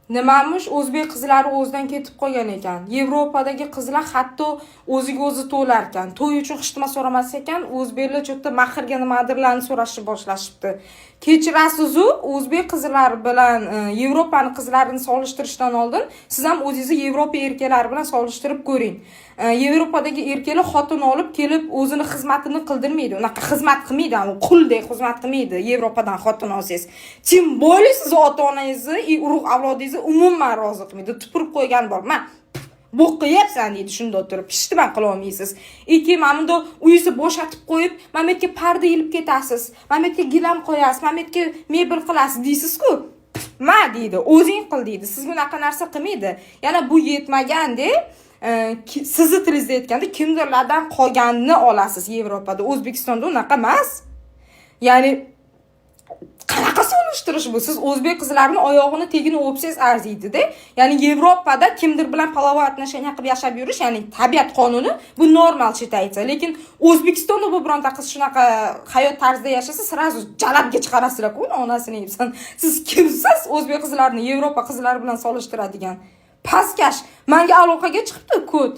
Nimamush o'zbek qizlari o'zidan ketib qolgan ekan. Yevropadagi qizlar hatto o'ziga o'zi to'lar ekan. To'y uchun xishtima so'ramas ekan, o'zbeklar cho'tta mahrga nimadirlarni so'rashni boshlashibdi. Kechirasiz-u, o'zbek qizlari bilan Yevropani qizlarini solishtirishdan oldin siz ham o'zingizni Yevropa erkaklari bilan solishtirib ko'ring. Yevropadagi erkaklar xotin olib kelib o'zini xizmatini qildirmaydi. Unaqa xizmat qilmaydi, u quldek xizmat qilmaydi. Yevropadan xotin olsangiz, tim bo'li siz ota-onangizni, urug' avlodingizni umuman rozi qilmaydi. Tupurib qo'ygan bor. Men bu qilyapsan deydi, shunda o'tirib hishtiman qila olmaysiz. Mana bunda uyingizni bo'shatib qo'yib, mana bu yerga parda ilib ketasiz, mana bu yerga gilam qo'yasiz, mana bu yerga mebel qilasiz deysiz-ku. Ma deydi, o'zing qil deydi. Sizga unaqa narsa qilmaydi. Yana bu yetmaganda sizni tilingizda aytganda kimdirlardan qolganini olasiz Yevropada. O'zbekistonda unaqa emas. Ya'ni qanaqa solishtirish bu? Siz o'zbek qizlarining oyog'ini tegini o'psangiz arziydi-da. Ya'ni Yevropada kimdir bilan palovat отношения qilib yashab yurish, ya'ni tabiat qonuni, bu normal aytsa. Lekin O'zbekistonda bu bironta qiz shunaqa hayot tarzida yashasa, sразу jalabga chiqarasizlar-ku, onasini yebsan. Siz kimsiz o'zbek qizlarini Yevropa qizlari bilan solishtiradigan? Pastkash. Menga aloqaga chiqibdi kod.